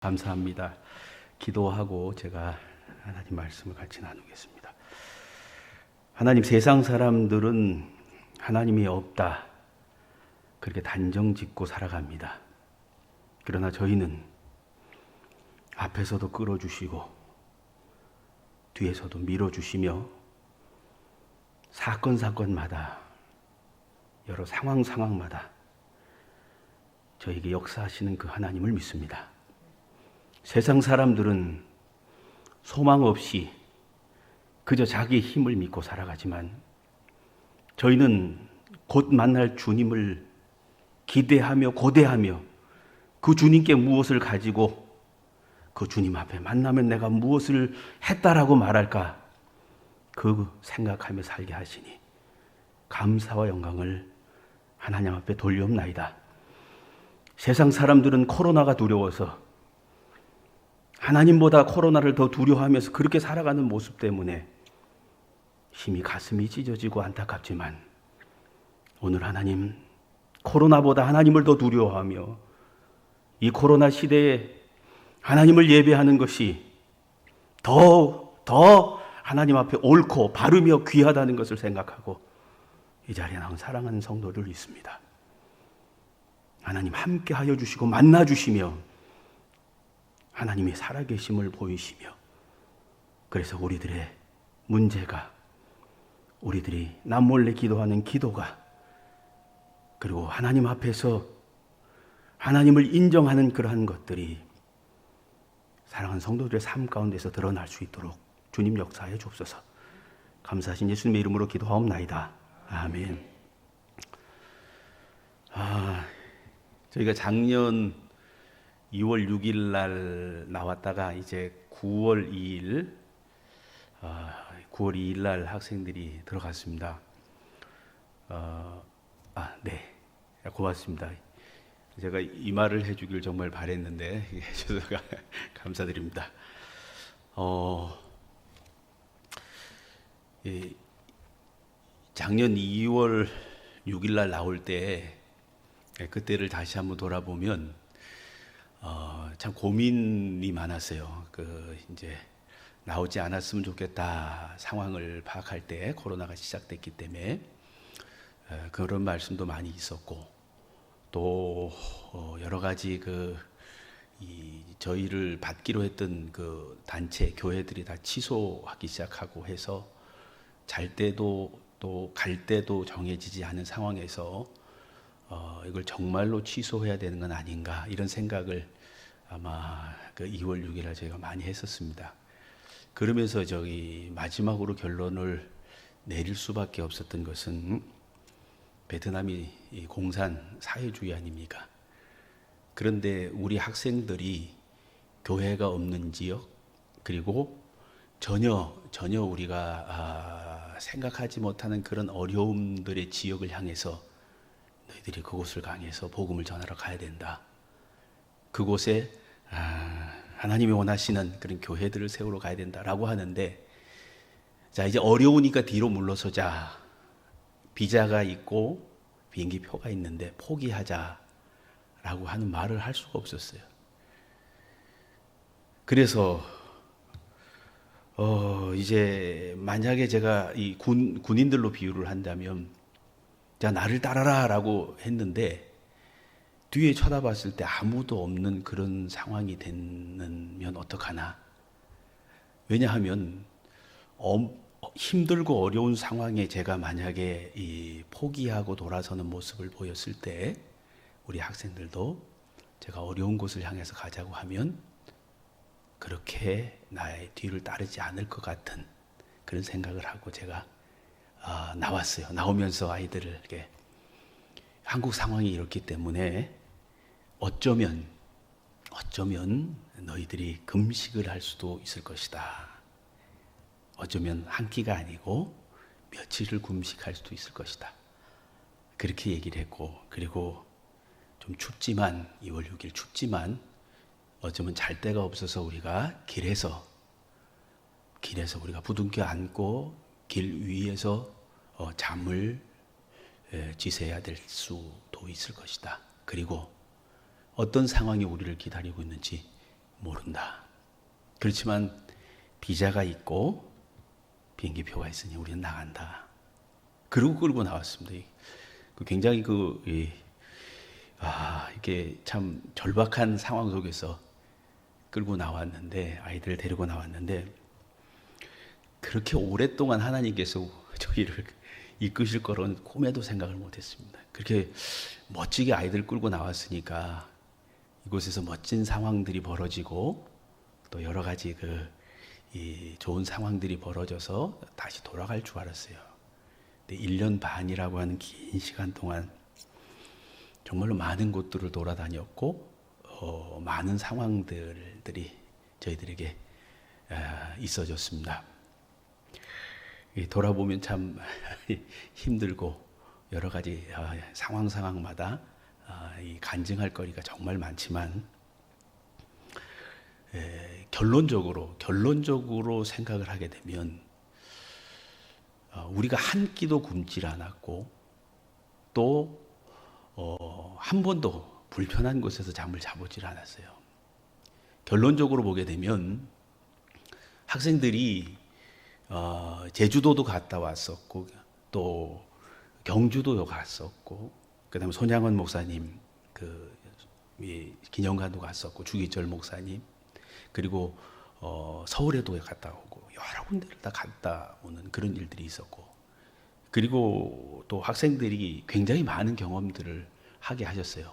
감사합니다. 기도하고 제가 하나님 말씀을 같이 나누겠습니다. 하나님, 세상 사람들은 하나님이 없다, 그렇게 단정 짓고 살아갑니다. 그러나 저희는 앞에서도 끌어주시고 뒤에서도 밀어주시며 사건마다 여러 상황마다 저에게 역사하시는 그 하나님을 믿습니다. 세상 사람들은 소망 없이 그저 자기의 힘을 믿고 살아가지만 저희는 곧 만날 주님을 기대하며 고대하며 그 주님께 무엇을 가지고 그 주님 앞에 만나면 내가 무엇을 했다라고 말할까, 그 생각하며 살게 하시니 감사와 영광을 하나님 앞에 돌리옵나이다. 세상 사람들은 코로나가 두려워서 하나님보다 코로나를 더 두려워하면서 그렇게 살아가는 모습 때문에 심히 가슴이 찢어지고 안타깝지만, 오늘 하나님, 코로나보다 하나님을 더 두려워하며 이 코로나 시대에 하나님을 예배하는 것이 더 하나님 앞에 옳고 바르며 귀하다는 것을 생각하고 이 자리에 나온 사랑하는 성도들 있습니다. 하나님 함께 하여 주시고 만나 주시며 하나님의 살아계심을 보이시며, 그래서 우리들의 문제가, 우리들이 남몰래 기도하는 기도가, 그리고 하나님 앞에서 하나님을 인정하는 그러한 것들이 사랑하는 성도들의 삶 가운데서 드러날 수 있도록 주님 역사하여 주옵소서. 감사하신 예수님의 이름으로 기도하옵나이다. 아멘. 저희가 작년 2월 6일 날 나왔다가 이제 9월 2일 날 학생들이 들어갔습니다. 네, 고맙습니다. 제가 이 말을 해주길 정말 바랬는데 해주셔서 감사드립니다. 작년 2월 6일 날 나올 때 그때를 다시 한번 돌아보면 참 고민이 많았어요. 이제 나오지 않았으면 좋겠다 상황을 파악할 때, 코로나가 시작됐기 때문에 그런 말씀도 많이 있었고, 또 여러 가지 저희를 받기로 했던 그 단체 교회들이 다 취소하기 시작하고 해서 잘 때도 또 갈 때도 정해지지 않은 상황에서 이걸 정말로 취소해야 되는 건 아닌가, 이런 생각을 아마 그 2월 6일에 저희가 많이 했었습니다. 그러면서 마지막으로 결론을 내릴 수밖에 없었던 것은 베트남이 공산 사회주의 아닙니까? 그런데 우리 학생들이 교회가 없는 지역, 그리고 전혀 우리가 생각하지 못하는 그런 어려움들의 지역을 향해서 너희들이 그곳을 강해서 복음을 전하러 가야 된다. 그곳에 하나님이 원하시는 그런 교회들을 세우러 가야 된다라고 하는데, 자, 이제 어려우니까 뒤로 물러서자. 비자가 있고 비행기 표가 있는데 포기하자라고 하는 말을 할 수가 없었어요. 그래서 이제 만약에 제가 이 군인들로 비유를 한다면, 자, 나를 따라라라고 했는데 뒤에 쳐다봤을 때 아무도 없는 그런 상황이 되면 어떡하나? 왜냐하면 힘들고 어려운 상황에 제가 만약에 포기하고 돌아서는 모습을 보였을 때 우리 학생들도 제가 어려운 곳을 향해서 가자고 하면 그렇게 나의 뒤를 따르지 않을 것 같은 그런 생각을 하고 제가 나왔어요. 나오면서 아이들을 이렇게, 한국 상황이 이렇기 때문에 어쩌면 너희들이 금식을 할 수도 있을 것이다. 어쩌면 한 끼가 아니고 며칠을 금식할 수도 있을 것이다. 그렇게 얘기를 했고, 그리고 좀 춥지만 2월 6일 춥지만 어쩌면 잘 데가 없어서 우리가 길에서 우리가 부둥켜 안고 길 위에서 잠을 지새야 될 수도 있을 것이다. 그리고 어떤 상황이 우리를 기다리고 있는지 모른다. 그렇지만 비자가 있고 비행기표가 있으니 우리는 나간다. 그러고 끌고 나왔습니다. 굉장히 이게 참 절박한 상황 속에서 끌고 나왔는데, 아이들을 데리고 나왔는데, 그렇게 오랫동안 하나님께서 저희를 이끄실 거로는 꿈에도 생각을 못했습니다. 그렇게 멋지게 아이들 끌고 나왔으니까 이곳에서 멋진 상황들이 벌어지고 또 여러 가지 이 좋은 상황들이 벌어져서 다시 돌아갈 줄 알았어요. 근데 1년 반이라고 하는 긴 시간 동안 정말로 많은 곳들을 돌아다녔고 많은 상황들이 저희들에게 있어졌습니다. 돌아보면 참 힘들고 여러 가지 상황마다 이 간증할 거리가 정말 많지만, 결론적으로 생각을 하게 되면 우리가 한 끼도 굶질 않았고 또 한 번도 불편한 곳에서 잠을 자보질 않았어요. 결론적으로 보게 되면 학생들이 제주도도 갔다 왔었고 또 경주도 갔었고 그다음에 손양원 목사님 기념관도 갔었고 주기철 목사님 그리고 서울에도 갔다 오고 여러 군데를 다 갔다 오는 그런 일들이 있었고, 그리고 또 학생들이 굉장히 많은 경험들을 하게 하셨어요.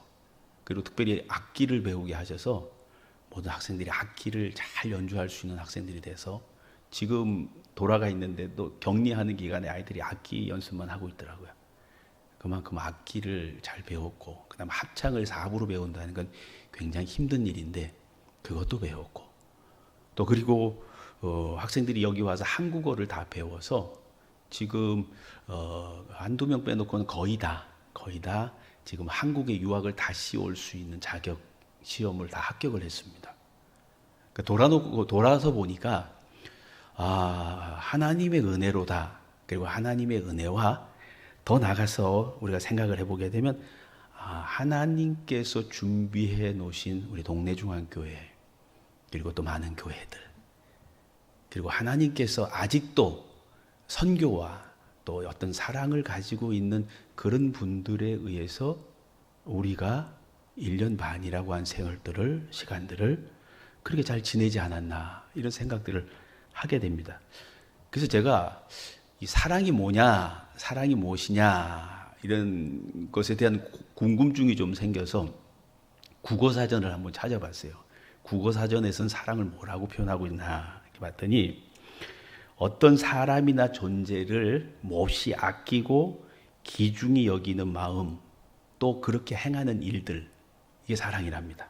그리고 특별히 악기를 배우게 하셔서 모든 학생들이 악기를 잘 연주할 수 있는 학생들이 돼서 지금 돌아가 있는데도 격리하는 기간에 아이들이 악기 연습만 하고 있더라고요. 그만큼 악기를 잘 배웠고, 그다음 합창을 4부로 배운다는 건 굉장히 힘든 일인데 그것도 배웠고, 또 그리고 학생들이 여기 와서 한국어를 다 배워서 지금 한두 명 빼놓고는 거의 다 지금 한국에 유학을 다시 올 수 있는 자격 시험을 다 합격을 했습니다. 그러니까 돌아서 보니까 하나님의 은혜로다. 그리고 하나님의 은혜와 더 나가서 우리가 생각을 해보게 되면 하나님께서 준비해 놓으신 우리 동네 중앙교회 그리고 또 많은 교회들, 그리고 하나님께서 아직도 선교와 또 어떤 사랑을 가지고 있는 그런 분들에 의해서 우리가 1년 반이라고 한 시간들을 그렇게 잘 지내지 않았나, 이런 생각들을 하게 됩니다. 그래서 제가 이 사랑이 뭐냐, 사랑이 무엇이냐 이런 것에 대한 궁금증이 좀 생겨서 국어사전을 한번 찾아봤어요. 국어사전에서는 사랑을 뭐라고 표현하고 있나 이렇게 봤더니 어떤 사람이나 존재를 몹시 아끼고 귀중히 여기는 마음, 또 그렇게 행하는 일들, 이게 사랑이랍니다.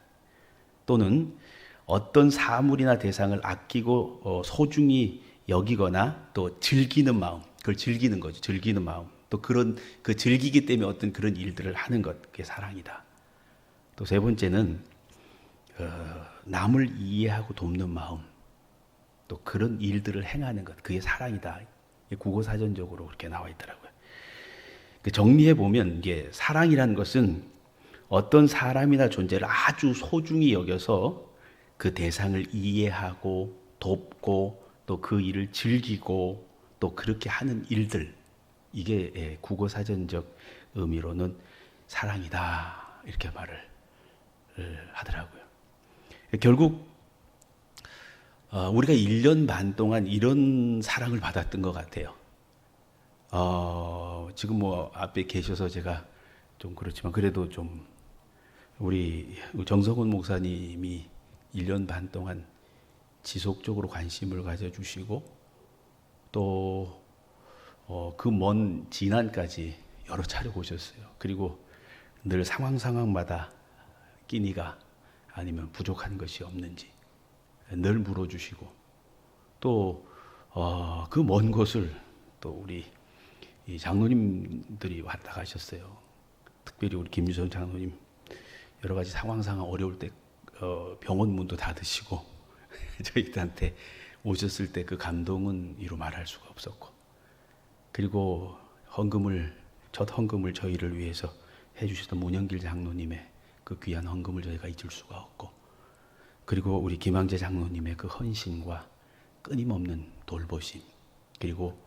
또는 어떤 사물이나 대상을 아끼고 소중히 여기거나 또 즐기는 마음, 그걸 즐기는 거죠. 즐기는 마음. 또 그 즐기기 때문에 어떤 그런 일들을 하는 것, 그게 사랑이다. 또 세 번째는 남을 이해하고 돕는 마음, 또 그런 일들을 행하는 것, 그게 사랑이다. 국어사전적으로 그렇게 나와 있더라고요. 정리해 보면 이게 사랑이라는 것은 어떤 사람이나 존재를 아주 소중히 여겨서 그 대상을 이해하고 돕고 또 그 일을 즐기고 또 그렇게 하는 일들, 이게 국어사전적 의미로는 사랑이다 이렇게 말을 하더라고요. 결국 우리가 1년 반 동안 이런 사랑을 받았던 것 같아요. 지금 앞에 계셔서 제가 좀 그렇지만 그래도 좀 우리 정성훈 목사님이 1년 반 동안 지속적으로 관심을 가져주시고 또 그 먼 지난까지 여러 차례 오셨어요. 그리고 늘 상황마다 끼니가 아니면 부족한 것이 없는지 늘 물어주시고 또 그 먼 곳을 또 우리 이 장로님들이 왔다 가셨어요. 특별히 우리 김유선 장로님 여러 가지 상황 어려울 때 병원 문도 닫으시고 저희들한테 오셨을 때 그 감동은 이루 말할 수가 없었고, 그리고 첫 헌금을 저희를 위해서 해주셨던 문영길 장로님의 그 귀한 헌금을 저희가 잊을 수가 없고, 그리고 우리 김항재 장로님의 그 헌신과 끊임없는 돌보심, 그리고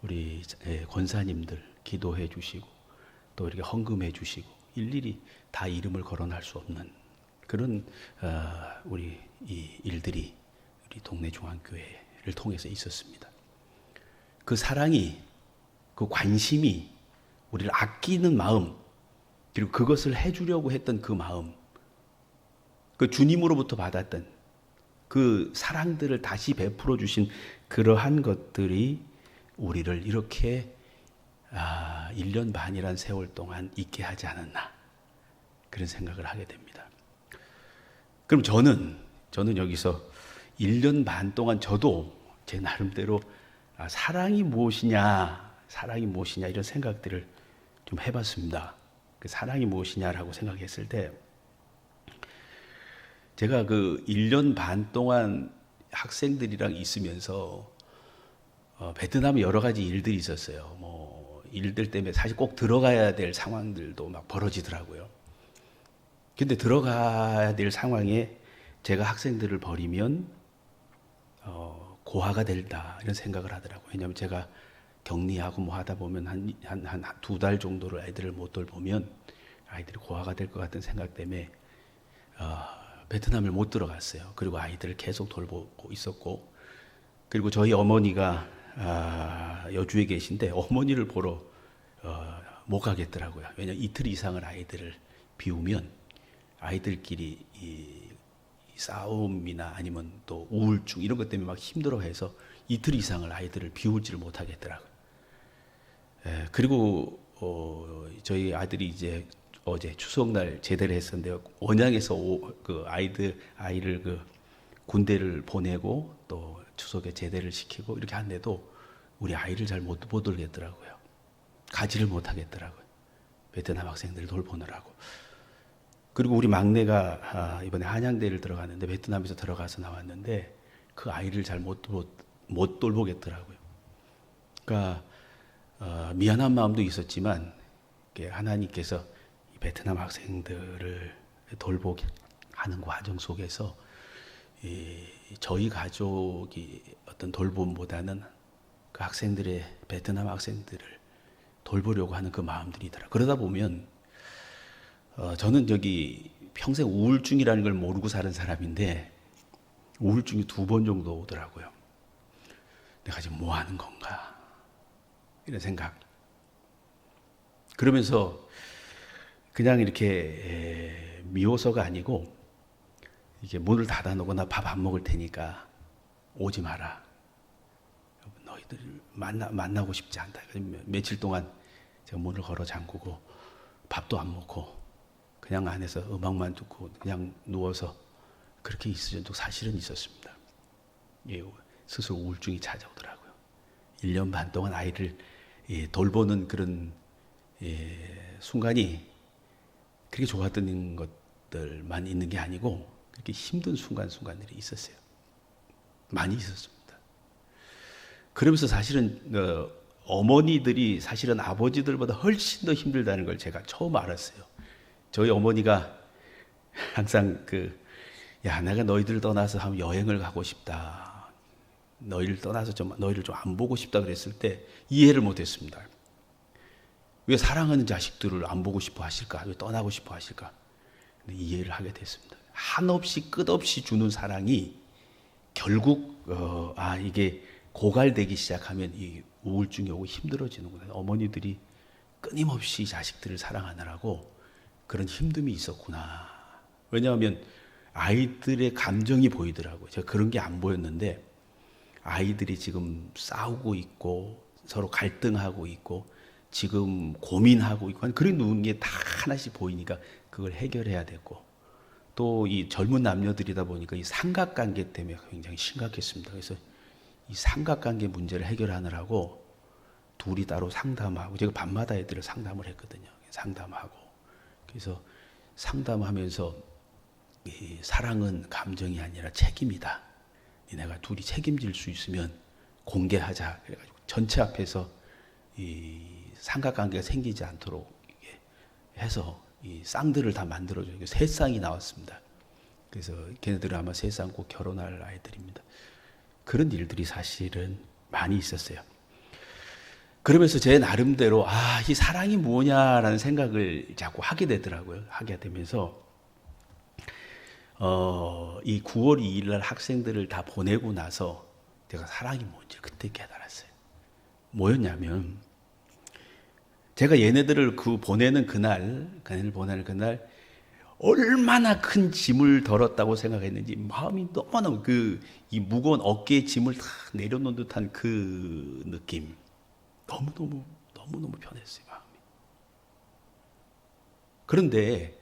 우리 권사님들 기도해 주시고 또 이렇게 헌금해 주시고 일일이 다 이름을 거론할 수 없는 그런 우리 이 일들이 우리 동네 중앙교회를 통해서 있었습니다. 그 사랑이, 그 관심이, 우리를 아끼는 마음, 그리고 그것을 해주려고 했던 그 마음, 그 주님으로부터 받았던 그 사랑들을 다시 베풀어 주신 그러한 것들이 우리를 이렇게 1년 반이란 세월 동안 있게 하지 않았나, 그런 생각을 하게 됩니다. 그럼 저는 여기서 1년 반 동안 저도 제 나름대로 사랑이 무엇이냐 이런 생각들을 좀 해봤습니다. 그 사랑이 무엇이냐라고 생각했을 때, 제가 그 1년 반 동안 학생들이랑 있으면서 베트남에 여러 가지 일들이 있었어요. 뭐 일들 때문에 사실 꼭 들어가야 될 상황들도 막 벌어지더라고요. 근데 들어가야 될 상황에 제가 학생들을 버리면 고아가 된다 이런 생각을 하더라고요. 왜냐하면 제가 격리하고 뭐 하다 보면 한 2달 정도를 아이들을 못 돌보면 아이들이 고아가 될 것 같은 생각 때문에 베트남을 못 들어갔어요. 그리고 아이들을 계속 돌보고 있었고, 그리고 저희 어머니가 여주에 계신데 어머니를 보러 못 가겠더라고요. 왜냐하면 이틀 이상을 아이들을 비우면 아이들끼리 이 싸움이나 아니면 또 우울증 이런 것 때문에 막 힘들어해서 이틀 이상을 아이들을 비우지를 못하겠더라고요. 그리고 저희 아들이 이제 어제 추석날 제대를 했었는데 원양에서 그 아이를 그 군대를 보내고 또 추석에 제대를 시키고 이렇게 하는데도 우리 아이를 잘 못 돌겠더라고요. 가지를 못하겠더라고요. 베트남 학생들 돌보느라고. 그리고 우리 막내가 이번에 한양대를 들어갔는데 베트남에서 들어가서 나왔는데 그 아이를 잘 못 돌보겠더라고요. 그러니까 미안한 마음도 있었지만 하나님께서 베트남 학생들을 돌보게 하는 과정 속에서 저희 가족이 어떤 돌봄보다는 그 베트남 학생들을 돌보려고 하는 그 마음들이더라. 그러다 보면 저는 여기 평생 우울증이라는 걸 모르고 사는 사람인데 우울증이 2번 정도 오더라고요. 내가 지금 뭐 하는 건가 이런 생각. 그러면서 그냥 이렇게 미워서가 아니고 이게 문을 닫아놓고 나 밥 안 먹을 테니까 오지 마라. 너희들 만나고 싶지 않다. 며칠 동안 제가 문을 걸어 잠그고 밥도 안 먹고 그냥 안에서 음악만 듣고 그냥 누워서 그렇게 있을 적도 사실은 있었습니다. 스스로 우울증이 찾아오더라고요. 1년 반 동안 아이를 돌보는 그런 순간이 그렇게 좋았던 것들만 있는 게 아니고 그렇게 힘든 순간들이 있었어요. 많이 있었습니다. 그러면서 사실은 어머니들이 사실은 아버지들보다 훨씬 더 힘들다는 걸 제가 처음 알았어요. 저희 어머니가 항상 야, 내가 너희들 떠나서 한번 여행을 가고 싶다. 너희를 떠나서 너희를 좀 안 보고 싶다 그랬을 때 이해를 못 했습니다. 왜 사랑하는 자식들을 안 보고 싶어 하실까? 왜 떠나고 싶어 하실까? 근데 이해를 하게 됐습니다. 한없이 끝없이 주는 사랑이 결국 이게 고갈되기 시작하면 이 우울증이 오고 힘들어지는구나. 어머니들이 끊임없이 자식들을 사랑하느라고 그런 힘듦이 있었구나. 왜냐하면 아이들의 감정이 보이더라고요. 제가 그런 게 안 보였는데 아이들이 지금 싸우고 있고 서로 갈등하고 있고 지금 고민하고 있고 그런 게 다 하나씩 보이니까 그걸 해결해야 되고 또 이 젊은 남녀들이다 보니까 이 삼각관계 때문에 굉장히 심각했습니다. 그래서 이 삼각관계 문제를 해결하느라고 둘이 따로 상담하고 제가 밤마다 애들을 상담을 했거든요. 상담하고 그래서 상담하면서 이 사랑은 감정이 아니라 책임이다. 내가 둘이 책임질 수 있으면 공개하자. 그래가지고 전체 앞에서 이 삼각관계가 생기지 않도록 해서 이 쌍들을 다 만들어줘요. 세 쌍이 나왔습니다. 그래서 걔네들은 아마 세상 곧 결혼할 아이들입니다. 그런 일들이 사실은 많이 있었어요. 그러면서 제 나름대로 이 사랑이 뭐냐라는 생각을 자꾸 하게 되더라고요. 하게 되면서 이 9월 2일 날 학생들을 다 보내고 나서 제가 사랑이 뭔지 그때 깨달았어요. 뭐였냐면 제가 얘네들을 보내는 그날 얼마나 큰 짐을 덜었다고 생각했는지 마음이 너무너무 이 무거운 어깨에 짐을 다 내려놓은 듯한 그 느낌. 너무너무 편했어요, 마음이. 그런데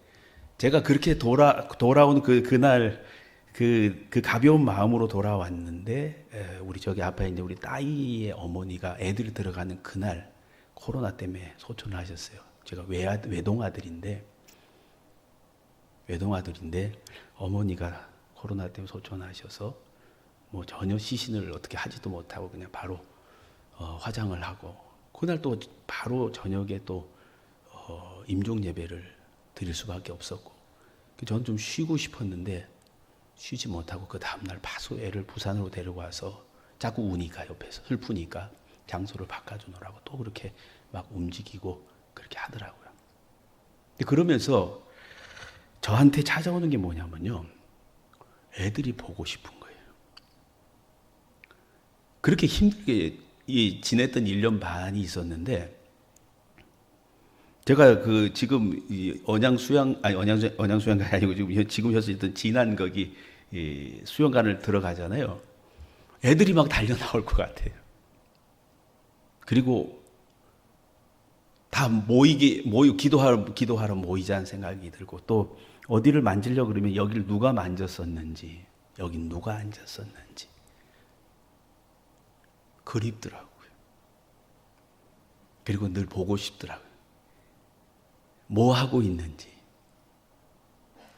제가 그렇게 돌아온 그날 그 가벼운 마음으로 돌아왔는데 우리 저기 앞에 이제 우리 따이의 어머니가 애들이 들어가는 그날 코로나 때문에 소천을 하셨어요. 제가 외동아들인데 어머니가 코로나 때문에 소천하셔서 뭐 전혀 시신을 어떻게 하지도 못하고 그냥 바로 화장을 하고 그날 또 바로 저녁에 또 임종 예배를 드릴 수밖에 없었고 저는 좀 쉬고 싶었는데 쉬지 못하고 그 다음날 바로 애를 부산으로 데려와서 자꾸 우니까 옆에서 슬프니까 장소를 바꿔주느라고 또 그렇게 막 움직이고 그렇게 하더라고요. 그러면서 저한테 찾아오는 게 뭐냐면요. 애들이 보고 싶은 거예요. 그렇게 힘들게 지냈던 1년 반이 있었는데 제가 지금 언양수양관이 아니고 지금 현재 있던 진안 거기 수영관을 들어가잖아요. 애들이 막 달려 나올 것 같아요. 그리고 다 기도하러 모이자는 생각이 들고 또 어디를 만지려고 그러면 여기를 누가 만졌었는지 여긴 누가 앉았었는지 그립더라고요. 그리고 늘 보고 싶더라고요. 뭐 하고 있는지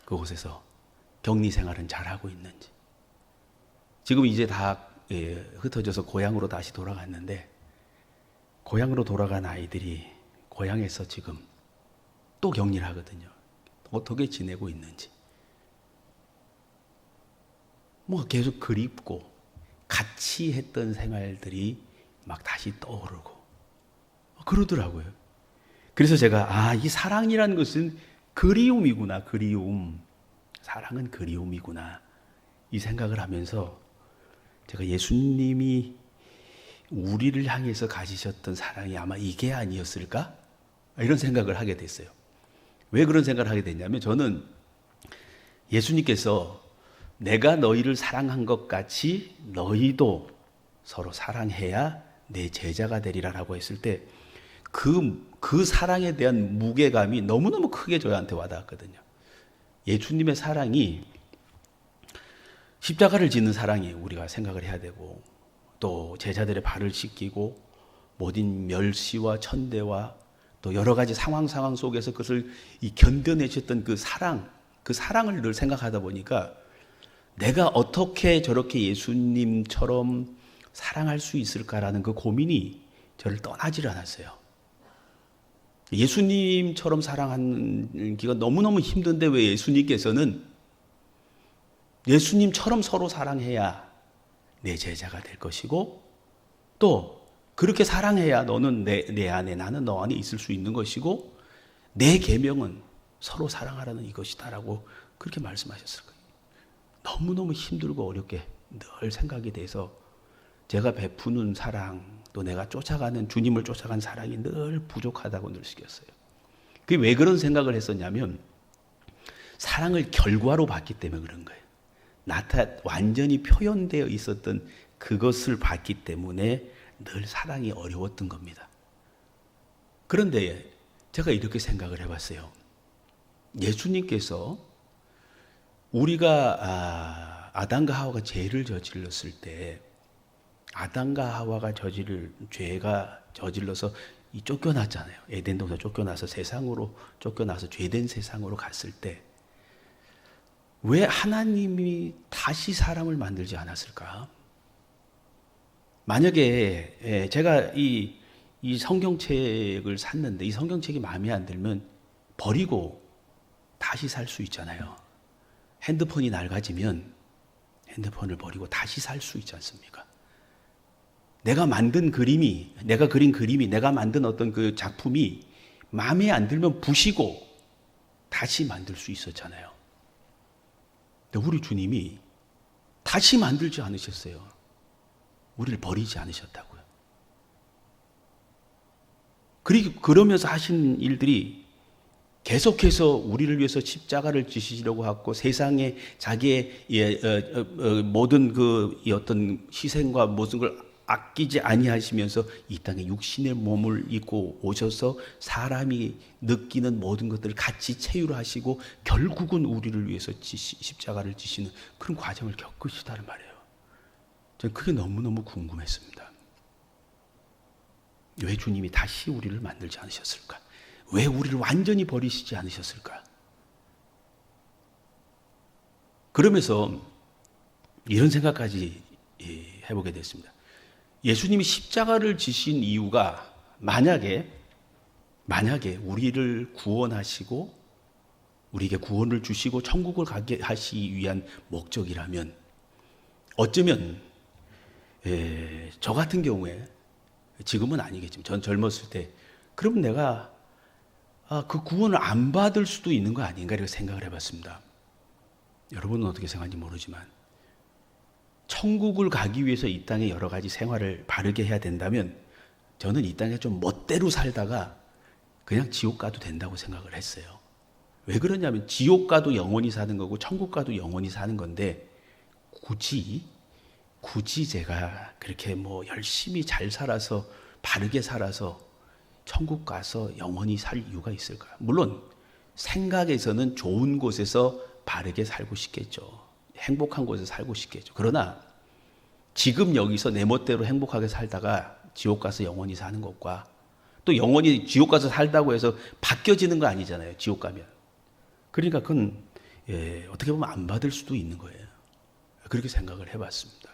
그곳에서 격리 생활은 잘하고 있는지 지금 이제 다 흩어져서 고향으로 다시 돌아갔는데 고향으로 돌아간 아이들이 고향에서 지금 또 격리를 하거든요. 어떻게 지내고 있는지 뭔가 계속 그립고 같이 했던 생활들이 막 다시 떠오르고 그러더라고요. 그래서 제가 이 사랑이라는 것은 그리움이구나. 그리움. 사랑은 그리움이구나. 이 생각을 하면서 제가 예수님이 우리를 향해서 가지셨던 사랑이 아마 이게 아니었을까? 이런 생각을 하게 됐어요. 왜 그런 생각을 하게 됐냐면 저는 예수님께서 내가 너희를 사랑한 것 같이 너희도 서로 사랑해야 내 제자가 되리라라고 했을 때 그 사랑에 대한 무게감이 너무너무 크게 저한테 와닿았거든요. 예수님의 사랑이 십자가를 짓는 사랑이 우리가 생각을 해야 되고 또 제자들의 발을 씻기고 모든 멸시와 천대와 또 여러 가지 상황 속에서 그것을 견뎌내셨던 그 사랑을 늘 생각하다 보니까 내가 어떻게 저렇게 예수님처럼 사랑할 수 있을까라는 그 고민이 저를 떠나질 않았어요. 예수님처럼 사랑하기가 너무너무 힘든데 왜 예수님께서는 예수님처럼 서로 사랑해야 내 제자가 될 것이고 또 그렇게 사랑해야 너는 내 안에 나는 너 안에 있을 수 있는 것이고 내 계명은 서로 사랑하라는 이것이다라고 그렇게 말씀하셨을 거예요. 너무너무 힘들고 어렵게 늘 생각이 돼서 제가 베푸는 사랑 또 내가 주님을 쫓아간 사랑이 늘 부족하다고 늘 느꼈어요. 그게 왜 그런 생각을 했었냐면 사랑을 결과로 봤기 때문에 그런 거예요. 완전히 표현되어 있었던 그것을 봤기 때문에 늘 사랑이 어려웠던 겁니다. 그런데 제가 이렇게 생각을 해봤어요. 예수님께서 우리가 아담과 하와가 죄를 저질렀을 때 아담과 하와가 죄가 저질러서 쫓겨났잖아요. 에덴 동산 쫓겨나서 세상으로 쫓겨나서 죄된 세상으로 갔을 때 왜 하나님이 다시 사람을 만들지 않았을까? 만약에 제가 이 성경책을 샀는데 이 성경책이 마음에 안 들면 버리고 다시 살 수 있잖아요. 핸드폰이 낡아지면 핸드폰을 버리고 다시 살 수 있지 않습니까? 내가 만든 그림이, 내가 그린 그림이, 내가 만든 어떤 그 작품이 마음에 안 들면 부시고 다시 만들 수 있었잖아요. 근데 우리 주님이 다시 만들지 않으셨어요. 우리를 버리지 않으셨다고요. 그리고 그러면서 하신 일들이 계속해서 우리를 위해서 십자가를 지시려고 하고 세상에 자기의 모든 그 어떤 희생과 모든 걸 아끼지 아니하시면서 이 땅에 육신의 몸을 입고 오셔서 사람이 느끼는 모든 것들을 같이 체휼하시고 결국은 우리를 위해서 십자가를 지시는 그런 과정을 겪으시다는 말이에요. 저는 그게 너무너무 궁금했습니다. 왜 주님이 다시 우리를 만들지 않으셨을까? 왜 우리를 완전히 버리시지 않으셨을까? 그러면서 이런 생각까지 해보게 됐습니다. 예수님이 십자가를 지신 이유가 만약에 우리를 구원하시고 우리에게 구원을 주시고 천국을 가게 하시기 위한 목적이라면 어쩌면 저 같은 경우에 지금은 아니겠지만 전 젊었을 때 그러면 내가 그 구원을 안 받을 수도 있는 거 아닌가 이렇게 생각을 해봤습니다. 여러분은 어떻게 생각하는지 모르지만 천국을 가기 위해서 이 땅에 여러 가지 생활을 바르게 해야 된다면 저는 이 땅에 좀 멋대로 살다가 그냥 지옥 가도 된다고 생각을 했어요. 왜 그러냐면 지옥 가도 영원히 사는 거고 천국 가도 영원히 사는 건데 굳이 제가 그렇게 뭐 열심히 잘 살아서 바르게 살아서 천국 가서 영원히 살 이유가 있을까요? 물론 생각에서는 좋은 곳에서 바르게 살고 싶겠죠. 행복한 곳에서 살고 싶겠죠. 그러나 지금 여기서 내 멋대로 행복하게 살다가 지옥 가서 영원히 사는 것과 또 영원히 지옥 가서 살다고 해서 바뀌어지는 거 아니잖아요. 지옥 가면. 그러니까 그건 어떻게 보면 안 받을 수도 있는 거예요. 그렇게 생각을 해봤습니다.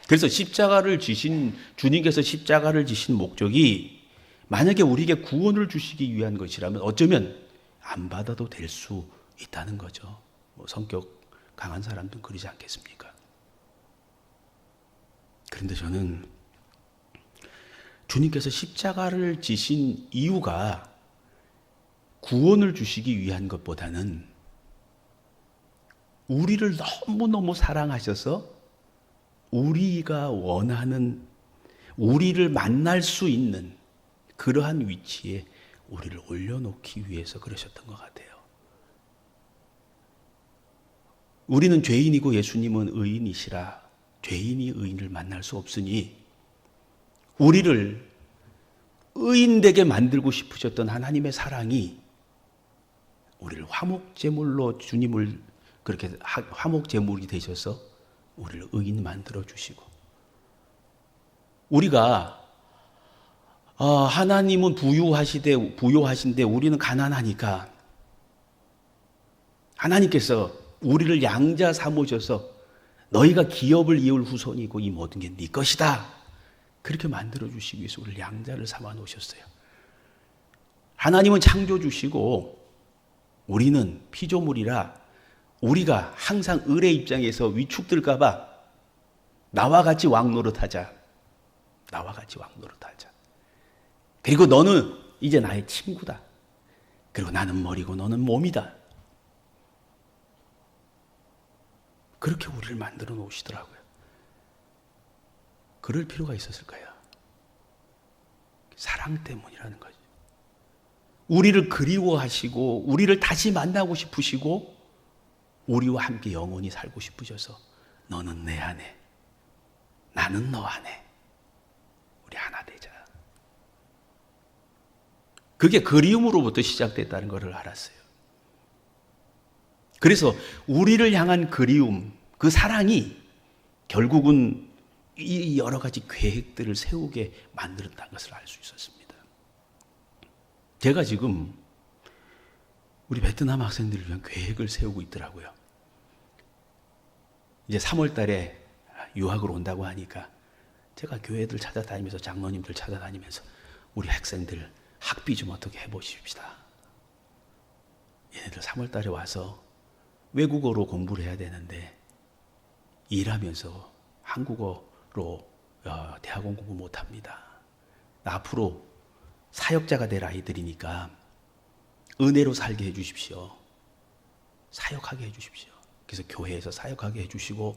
그래서 주님께서 십자가를 지신 목적이 만약에 우리에게 구원을 주시기 위한 것이라면 어쩌면 안 받아도 될 수 있다는 거죠. 성격 강한 사람들은 그러지 않겠습니까? 그런데 저는 주님께서 십자가를 지신 이유가 구원을 주시기 위한 것보다는 우리를 너무너무 사랑하셔서 우리가 원하는 우리를 만날 수 있는 그러한 위치에 우리를 올려놓기 위해서 그러셨던 것 같아요. 우리는 죄인이고 예수님은 의인이시라. 죄인이 의인을 만날 수 없으니 우리를 의인되게 만들고 싶으셨던 하나님의 사랑이 우리를 화목제물로 주님을 그렇게 화목제물이 되셔서 우리를 의인 만들어 주시고 우리가 하나님은 부유하신데 우리는 가난하니까 하나님께서 우리를 양자 삼으셔서 너희가 기업을 이을 후손이고 이 모든 게 네 것이다. 그렇게 만들어 주시기 위해서 우리를 양자를 삼아 놓으셨어요. 하나님은 창조주시고 우리는 피조물이라 우리가 항상 을의 입장에서 위축될까 봐 나와 같이 왕노릇하자. 나와 같이 왕노릇하자. 그리고 너는 이제 나의 친구다. 그리고 나는 머리고 너는 몸이다. 그렇게 우리를 만들어 놓으시더라고요. 그럴 필요가 있었을까요? 사랑 때문이라는 거죠. 우리를 그리워하시고 우리를 다시 만나고 싶으시고 우리와 함께 영원히 살고 싶으셔서 너는 내 안에 나는 너 안에 우리 하나 되자. 그게 그리움으로부터 시작됐다는 것을 알았어요. 그래서 우리를 향한 그리움, 그 사랑이 결국은 이 여러 가지 계획들을 세우게 만들었다는 것을 알 수 있었습니다. 제가 지금 우리 베트남 학생들을 위한 계획을 세우고 있더라고요. 이제 3월 달에 유학을 온다고 하니까 제가 교회들 찾아다니면서 장로님들 찾아다니면서 우리 학생들 학비 좀 어떻게 해보십시다. 얘네들 3월 달에 와서 외국어로 공부를 해야 되는데 일하면서 한국어로 대학원 공부 못합니다. 앞으로 사역자가 될 아이들이니까 은혜로 살게 해주십시오. 사역하게 해주십시오. 그래서 교회에서 사역하게 해주시고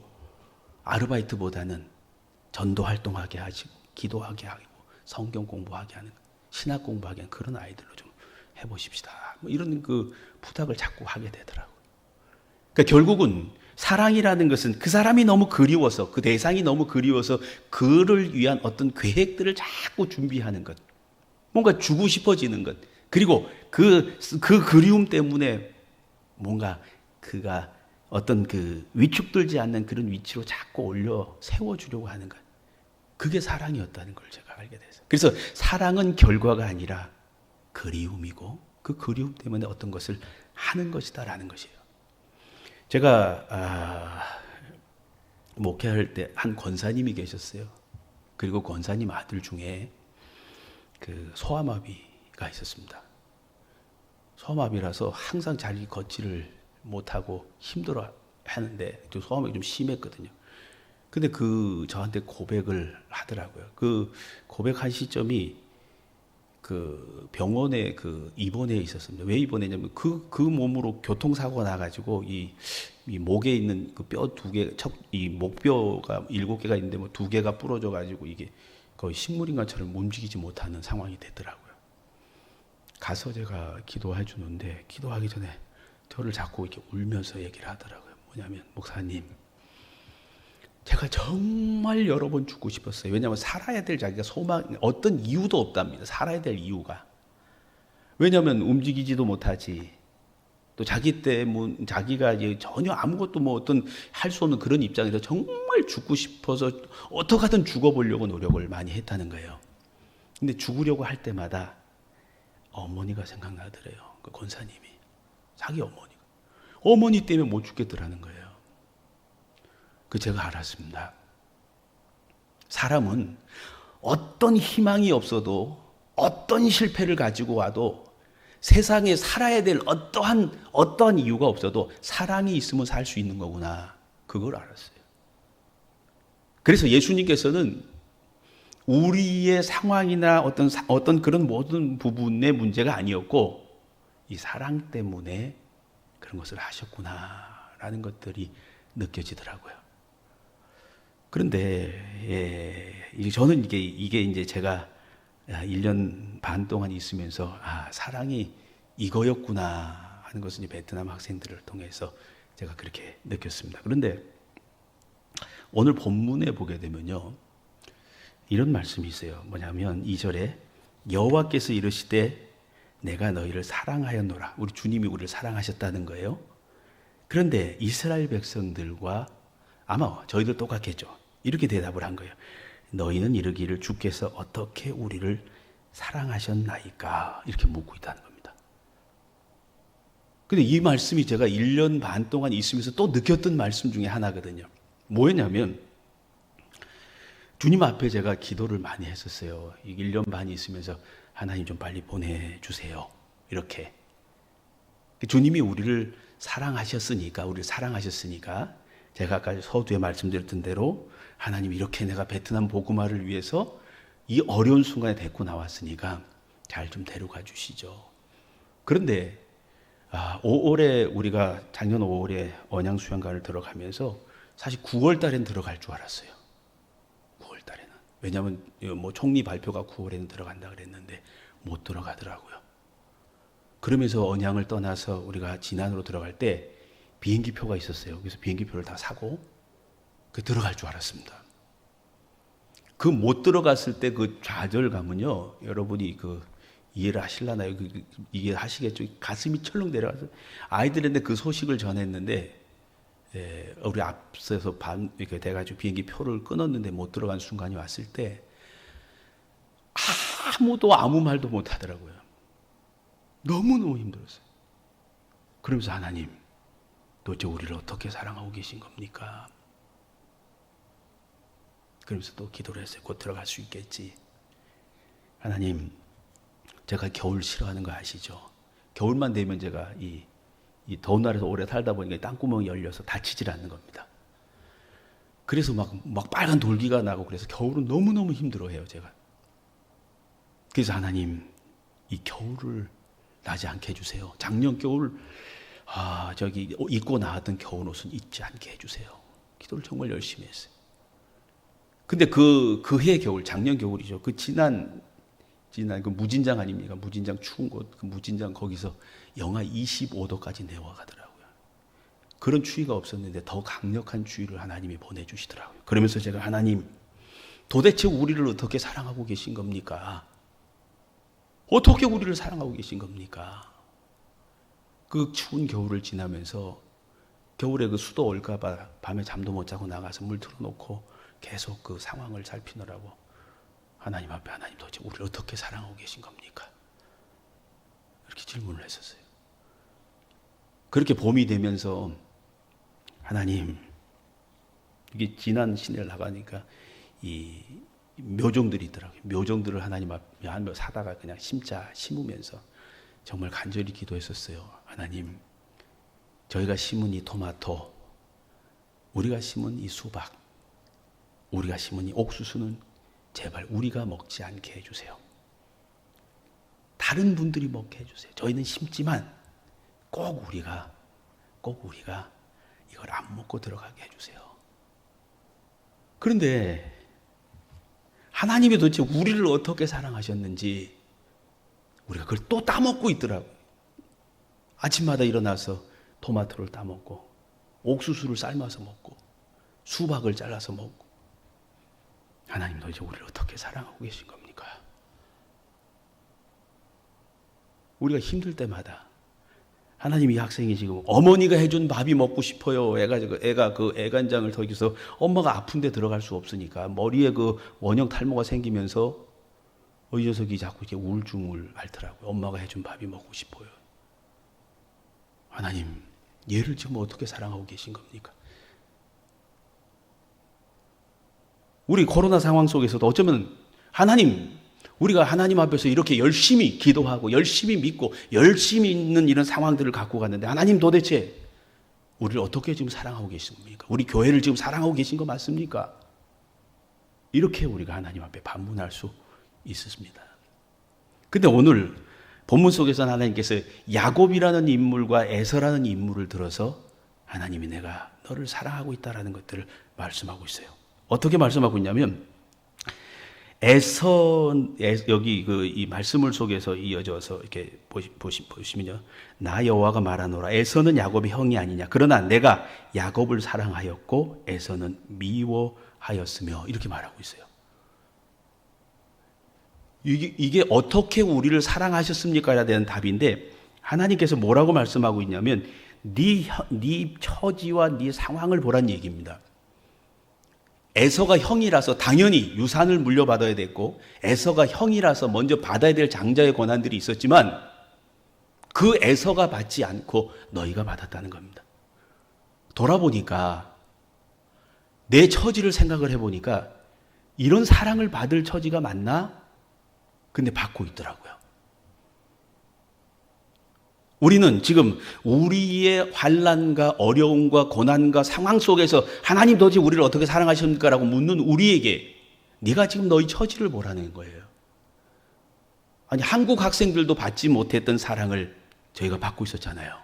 아르바이트보다는 전도 활동하게 하시고 기도하게 하고 성경 공부하게 하는 신학 공부하게 하는 그런 아이들로 좀 해보십시다. 뭐 이런 그 부탁을 자꾸 하게 되더라고요. 그러니까 결국은 사랑이라는 것은 그 사람이 너무 그리워서 그 대상이 너무 그리워서 그를 위한 어떤 계획들을 자꾸 준비하는 것. 뭔가 주고 싶어지는 것. 그리고 그 그리움 때문에 뭔가 그가 어떤 그 위축되지 않는 그런 위치로 자꾸 올려 세워주려고 하는 것. 그게 사랑이었다는 걸 제가 알게 됐어요. 그래서 사랑은 결과가 아니라 그리움이고 그 그리움 때문에 어떤 것을 하는 것이다라는 것이에요. 제가 목회할 때 한 권사님이 계셨어요. 그리고 권사님 아들 중에 그 소아마비가 있었습니다. 소아마비라서 항상 자기 걷지를 못하고 힘들어 하는데 소아마비가 좀 심했거든요. 근데 저한테 고백을 하더라고요. 그 고백한 시점이 그 병원에 입원해 있었습니다. 왜 입원했냐면 그 몸으로 교통사고가 나가지고 이 목에 있는 그 뼈 2개, 이 목뼈가 7개가 있는데 뭐 2개가 부러져가지고 이게 거의 식물인간처럼 움직이지 못하는 상황이 됐더라고요. 가서 제가 기도해 주는데 기도하기 전에 저를 자꾸 이렇게 울면서 얘기를 하더라고요. 뭐냐면 목사님, 제가 정말 여러 번 죽고 싶었어요. 왜냐하면 살아야 될 자기가 어떤 이유도 없답니다. 살아야 될 이유가. 왜냐하면 움직이지도 못하지. 또 자기 때문, 자기가 이제 전혀 아무것도 뭐 어떤 할 수 없는 그런 입장에서 정말 죽고 싶어서 어떻게 하든 죽어보려고 노력을 많이 했다는 거예요. 근데 죽으려고 할 때마다 어머니가 생각나더래요. 그 권사님이. 자기 어머니가. 어머니 때문에 못 죽겠더라는 거예요. 제가 알았습니다. 사람은 어떤 희망이 없어도 어떤 실패를 가지고 와도 세상에 살아야 될 어떠한 이유가 없어도 사랑이 있으면 살 수 있는 거구나. 그걸 알았어요. 그래서 예수님께서는 우리의 상황이나 어떤 그런 모든 부분의 문제가 아니었고 이 사랑 때문에 그런 것을 하셨구나라는 것들이 느껴지더라고요. 그런데 저는 이게 이제 제가 1년 반 동안 있으면서 사랑이 이거였구나 하는 것을 베트남 학생들을 통해서 제가 그렇게 느꼈습니다. 그런데 오늘 본문에 보게 되면요, 이런 말씀이 있어요. 뭐냐면 2절에 여호와께서 이르시되 내가 너희를 사랑하였노라. 우리 주님이 우리를 사랑하셨다는 거예요. 그런데 이스라엘 백성들과 아마 저희들 똑같겠죠. 이렇게 대답을 한 거예요. 너희는 이르기를 주께서 어떻게 우리를 사랑하셨나이까? 이렇게 묻고 있다는 겁니다. 근데 이 말씀이 제가 1년 반 동안 있으면서 또 느꼈던 말씀 중에 하나거든요. 뭐였냐면 주님 앞에 제가 기도를 많이 했었어요. 1년 반 있으면서 하나님 좀 빨리 보내주세요. 이렇게. 주님이 우리를 사랑하셨으니까 제가 아까 서두에 말씀드렸던 대로 하나님 이렇게 내가 베트남 복음화를 위해서 이 어려운 순간에 데리고 나왔으니까 잘 좀 데려가 주시죠. 그런데 5월에 우리가 작년 5월에 언양 수양관을 들어가면서 사실 9월 달에는 들어갈 줄 알았어요. 9월 달에는. 왜냐하면 뭐 총리 발표가 9월에는 들어간다 그랬는데 못 들어가더라고요. 그러면서 언양을 떠나서 우리가 진안으로 들어갈 때 비행기 표가 있었어요. 그래서 비행기 표를 다 사고 들어갈 줄 알았습니다. 못 들어갔을 때 그 좌절감은요, 여러분이 이해를 하실라나요? 이해 하시겠죠? 가슴이 철렁 내려가서 아이들한테 그 소식을 전했는데, 우리 앞서서 이렇게 돼가지고 비행기 표를 끊었는데 못 들어간 순간이 왔을 때 아무도 아무 말도 못 하더라고요. 너무너무 힘들었어요. 그러면서 하나님, 도대체 우리를 어떻게 사랑하고 계신 겁니까? 그러면서 또 기도를 했어요. 곧 들어갈 수 있겠지. 하나님, 제가 겨울 싫어하는 거 아시죠? 겨울만 되면 제가 이 이 더운 날에서 오래 살다 보니까 땅구멍이 열려서 다치질 않는 겁니다. 그래서 막 빨간 돌기가 나고 그래서 겨울은 너무너무 힘들어해요, 제가. 그래서 하나님, 이 겨울을 나지 않게 해주세요. 작년 겨울, 저기 입고 나왔던 겨울 옷은 입지 않게 해주세요. 기도를 정말 열심히 했어요. 근데 그 해 겨울, 작년 겨울이죠. 그 지난 그 무진장 아닙니까? 무진장 추운 곳, 그 무진장 거기서 영하 25도까지 내려가더라고요. 그런 추위가 없었는데 더 강력한 추위를 하나님이 보내주시더라고요. 그러면서 제가 하나님, 도대체 우리를 어떻게 사랑하고 계신 겁니까? 어떻게 우리를 사랑하고 계신 겁니까? 그 추운 겨울을 지나면서 겨울에 그 수도 올까봐 밤에 잠도 못 자고 나가서 물 틀어놓고 계속 그 상황을 살피느라고 하나님 앞에 하나님 도대체 우리를 어떻게 사랑하고 계신 겁니까? 이렇게 질문을 했었어요. 그렇게 봄이 되면서 하나님, 이게 지난 시내를 나가니까 이 묘종들이 있더라고요. 묘종들을 하나님 앞에 사다가 그냥 심으면서 정말 간절히 기도했었어요. 하나님, 저희가 심은 이 토마토, 우리가 심은 이 수박, 우리가 심은 이 옥수수는 제발 우리가 먹지 않게 해주세요. 다른 분들이 먹게 해주세요. 저희는 심지만 꼭 우리가 이걸 안 먹고 들어가게 해주세요. 그런데 하나님이 도대체 우리를 어떻게 사랑하셨는지 우리가 그걸 또 따먹고 있더라고요. 아침마다 일어나서 토마토를 따먹고 옥수수를 삶아서 먹고 수박을 잘라서 먹고. 하나님 도대체 우리를 어떻게 사랑하고 계신 겁니까? 우리가 힘들 때마다 하나님, 이 학생이 지금 어머니가 해준 밥이 먹고 싶어요. 애가 그 애간장을 덜기서 엄마가 아픈데 들어갈 수 없으니까 머리에 그 원형 탈모가 생기면서 이 녀석이 자꾸 이렇게 우울증을 앓더라고요. 엄마가 해준 밥이 먹고 싶어요. 하나님, 얘를 지금 어떻게 사랑하고 계신 겁니까? 우리 코로나 상황 속에서도 어쩌면 하나님, 우리가 하나님 앞에서 이렇게 열심히 기도하고 열심히 믿고 열심히 있는 이런 상황들을 갖고 갔는데 하나님 도대체 우리를 어떻게 지금 사랑하고 계신 겁니까? 우리 교회를 지금 사랑하고 계신 거 맞습니까? 이렇게 우리가 하나님 앞에 반문할 수 있습니다. 근데 오늘 본문 속에서는 하나님께서 야곱이라는 인물과 에서라는 인물을 들어서 하나님이 내가 너를 사랑하고 있다라는 것들을 말씀하고 있어요. 어떻게 말씀하고 있냐면 여기 이 말씀을 속에서 이어져서 이렇게 보시면요. 나 여호와가 말하노라. 에서는 야곱의 형이 아니냐. 그러나 내가 야곱을 사랑하였고 에서는 미워하였으며 이렇게 말하고 있어요. 이게 어떻게 우리를 사랑하셨습니까에 대한 답인데 하나님께서 뭐라고 말씀하고 있냐면 네 처지와 네 상황을 보란 얘기입니다. 에서가 형이라서 당연히 유산을 물려받아야 됐고 에서가 형이라서 먼저 받아야 될 장자의 권한들이 있었지만 그 에서가 받지 않고 너희가 받았다는 겁니다. 돌아보니까 내 처지를 생각을 해보니까 이런 사랑을 받을 처지가 맞나? 근데 받고 있더라고요. 우리는 지금 우리의 환난과 어려움과 고난과 상황 속에서 하나님 도대체 우리를 어떻게 사랑하십니까? 라고 묻는 우리에게 네가 지금 너희 처지를 보라는 거예요. 아니 한국 학생들도 받지 못했던 사랑을 저희가 받고 있었잖아요.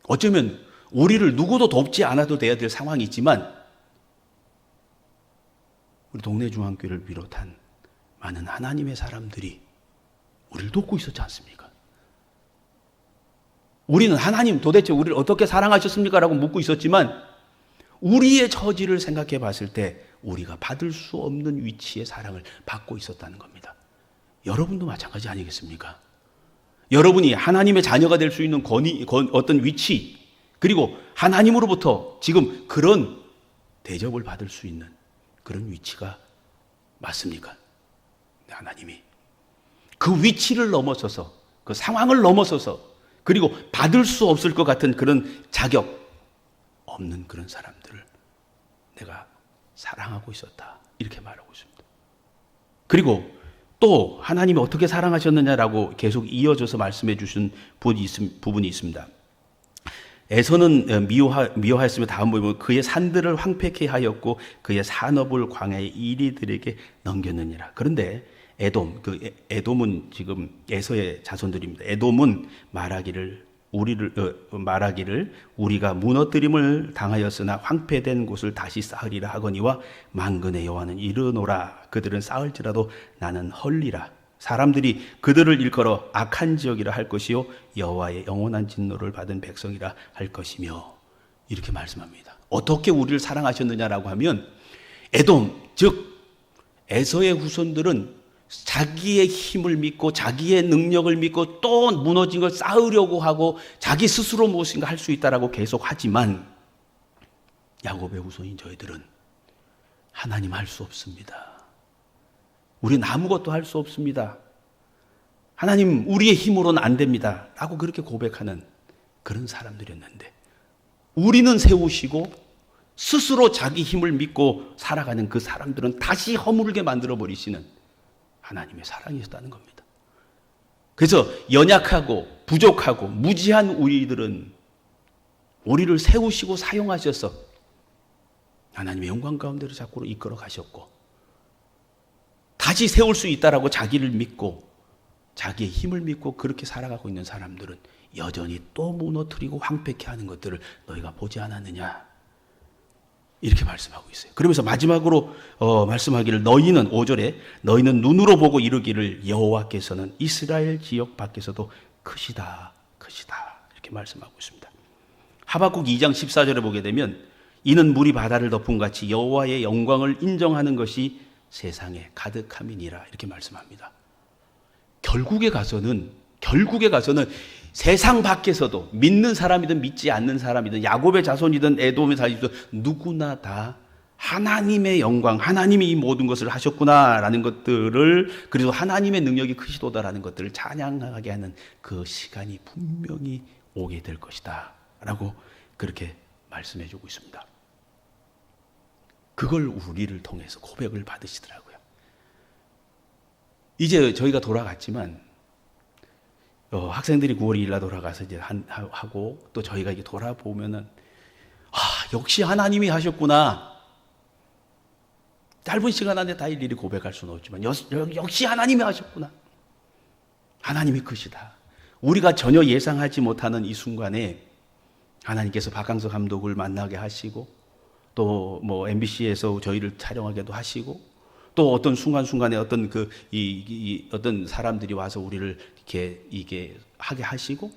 어쩌면 우리를 누구도 돕지 않아도 돼야 될 상황이 있지만 우리 동네 중앙교회를 비롯한 많은 하나님의 사람들이 우리를 돕고 있었지 않습니까? 우리는 하나님 도대체 우리를 어떻게 사랑하셨습니까? 라고 묻고 있었지만 우리의 처지를 생각해 봤을 때 우리가 받을 수 없는 위치의 사랑을 받고 있었다는 겁니다. 여러분도 마찬가지 아니겠습니까? 여러분이 하나님의 자녀가 될 수 있는 어떤 위치 그리고 하나님으로부터 지금 그런 대접을 받을 수 있는 그런 위치가 맞습니까? 하나님이 그 위치를 넘어서서 그 상황을 넘어서서 그리고 받을 수 없을 것 같은 그런 자격 없는 그런 사람들을 내가 사랑하고 있었다. 이렇게 말하고 있습니다. 그리고 또 하나님이 어떻게 사랑하셨느냐라고 계속 이어져서 말씀해 주신 부분이 있습니다. 에서는 미워하였으며 다음 보면 그의 산들을 황폐케 하였고 그의 산업을 광야의 이리들에게 넘겼느니라. 그런데 에돔은 지금 에서의 자손들입니다. 에돔은 말하기를 우리가 무너뜨림을 당하였으나 황폐된 곳을 다시 쌓으리라 하거니와 만군의 여호와는 이르노라. 그들은 쌓을지라도 나는 헐리라. 사람들이 그들을 일컬어 악한 지역이라 할 것이요 여호와의 영원한 진노를 받은 백성이라 할 것이며, 이렇게 말씀합니다. 어떻게 우리를 사랑하셨느냐라고 하면 에돔, 즉 에서의 후손들은 자기의 힘을 믿고 자기의 능력을 믿고 또 무너진 걸 쌓으려고 하고 자기 스스로 무엇인가 할 수 있다라고 계속 하지만, 야곱의 후손인 저희들은 하나님 할 수 없습니다. 우리는 아무것도 할 수 없습니다. 하나님, 우리의 힘으로는 안 됩니다. 라고 그렇게 고백하는 그런 사람들이었는데, 우리는 세우시고 스스로 자기 힘을 믿고 살아가는 그 사람들은 다시 허물게 만들어버리시는 하나님의 사랑이었다는 겁니다. 그래서 연약하고 부족하고 무지한 우리들은 우리를 세우시고 사용하셔서 하나님의 영광 가운데로 자꾸 이끌어 가셨고, 다시 세울 수 있다라고 자기를 믿고 자기의 힘을 믿고 그렇게 살아가고 있는 사람들은 여전히 또 무너뜨리고 황폐케 하는 것들을 너희가 보지 않았느냐, 이렇게 말씀하고 있어요. 그러면서 마지막으로 말씀하기를, 너희는 5절에 너희는 눈으로 보고 이르기를 여호와께서는 이스라엘 지역 밖에서도 크시다 이렇게 말씀하고 있습니다. 하박국 2장 14절에 보게 되면 이는 물이 바다를 덮은 같이 여호와의 영광을 인정하는 것이 세상에 가득함이니라, 이렇게 말씀합니다. 결국에 가서는 세상 밖에서도 믿는 사람이든 믿지 않는 사람이든 야곱의 자손이든 에돔의 자손이든 누구나 다 하나님의 영광, 하나님이 이 모든 것을 하셨구나라는 것들을, 그리고 하나님의 능력이 크시도다라는 것들을 찬양하게 하는 그 시간이 분명히 오게 될 것이다 라고 그렇게 말씀해 주고 있습니다. 그걸 우리를 통해서 고백을 받으시더라고요. 이제 저희가 돌아갔지만 학생들이 9월 2일 날 돌아가서 이제 하고 또 저희가 이게 돌아보면은 역시 하나님이 하셨구나. 짧은 시간 안에 다 일일이 고백할 수는 없지만 역시 하나님이 하셨구나. 하나님이 크시다. 우리가 전혀 예상하지 못하는 이 순간에 하나님께서 박강석 감독을 만나게 하시고 또 뭐 MBC에서 저희를 촬영하게도 하시고 또 어떤 순간순간에 어떤 어떤 사람들이 와서 우리를 이게 하게 하시고,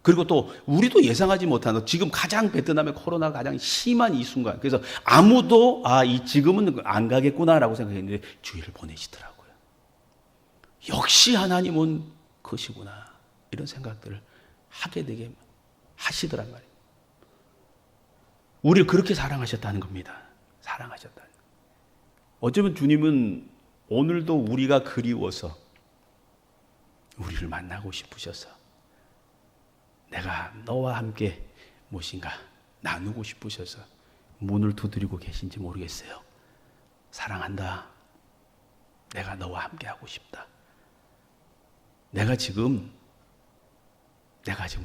그리고 또 우리도 예상하지 못하는 지금 가장 베트남의 코로나가 가장 심한 이 순간, 그래서 아무도 지금은 안 가겠구나라고 생각했는데 주의를 보내시더라고요. 역시 하나님은 크시구나, 이런 생각들을 하게 되게 하시더란 말이에요. 우리를 그렇게 사랑하셨다는 겁니다. 사랑하셨다는 거예요. 어쩌면 주님은 오늘도 우리가 그리워서 우리를 만나고 싶으셔서 내가 너와 함께 무엇인가 나누고 싶으셔서 문을 두드리고 계신지 모르겠어요. 사랑한다. 내가 너와 함께 하고 싶다. 내가 지금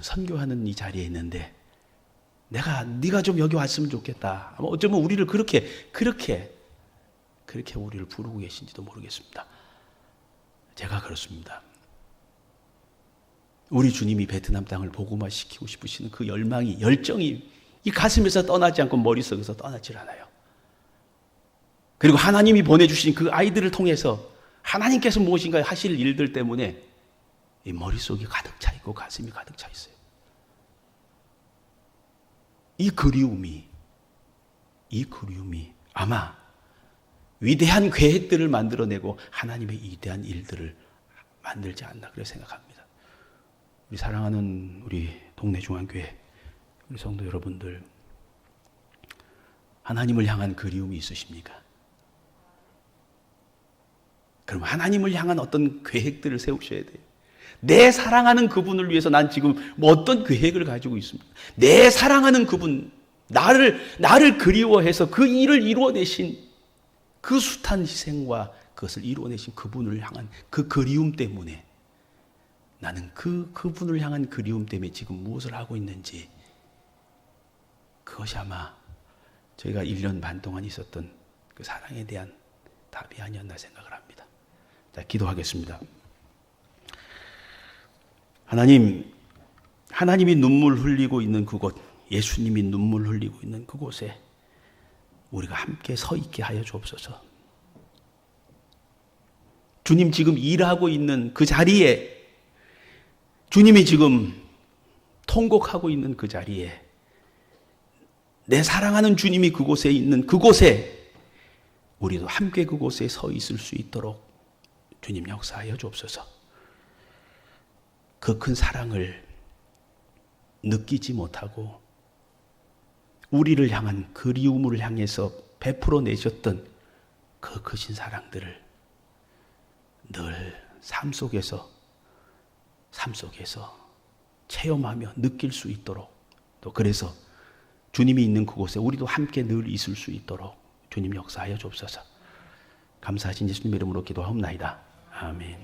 선교하는 이 자리에 있는데 네가 좀 여기 왔으면 좋겠다. 아마 어쩌면 우리를 그렇게 우리를 부르고 계신지도 모르겠습니다. 제가 그렇습니다. 우리 주님이 베트남 땅을 복음화시키고 싶으시는 그 열정이 이 가슴에서 떠나지 않고 머릿속에서 떠나질 않아요. 그리고 하나님이 보내주신 그 아이들을 통해서 하나님께서 무엇인가 하실 일들 때문에 이 머릿속이 가득 차 있고 가슴이 가득 차 있어요. 이 그리움이 아마 위대한 계획들을 만들어내고 하나님의 위대한 일들을 만들지 않나 그렇게 생각합니다. 우리 사랑하는 우리 동네 중앙교회 우리 성도 여러분들, 하나님을 향한 그리움이 있으십니까? 그럼 하나님을 향한 어떤 계획들을 세우셔야 돼요. 내 사랑하는 그분을 위해서 난 지금 뭐 어떤 계획을 가지고 있습니다. 내 사랑하는 그분, 나를 그리워해서 그 일을 이루어내신 그 숱한 희생과 그것을 이루어내신 그분을 향한 그 그리움 때문에 나는 그분을 향한 그리움 때문에 지금 무엇을 하고 있는지 그것이 아마 저희가 1년 반 동안 있었던 그 사랑에 대한 답이 아니었나 생각을 합니다. 자, 기도하겠습니다. 하나님이 눈물 흘리고 있는 그곳, 예수님이 눈물 흘리고 있는 그곳에 우리가 함께 서 있게 하여 주옵소서. 주님 지금 일하고 있는 그 자리에, 주님이 지금 통곡하고 있는 그 자리에, 내 사랑하는 주님이 그곳에 있는 그곳에 우리도 함께 그곳에 서 있을 수 있도록 주님 역사하여 주옵소서. 그 큰 사랑을 느끼지 못하고 우리를 향한 그리움을 향해서 베풀어 내셨던 그 크신 사랑들을 늘 삶 속에서 체험하며 느낄 수 있도록, 또 그래서 주님이 있는 그곳에 우리도 함께 늘 있을 수 있도록 주님 역사하여 주옵소서. 감사하신 예수님 이름으로 기도하옵나이다. 아멘.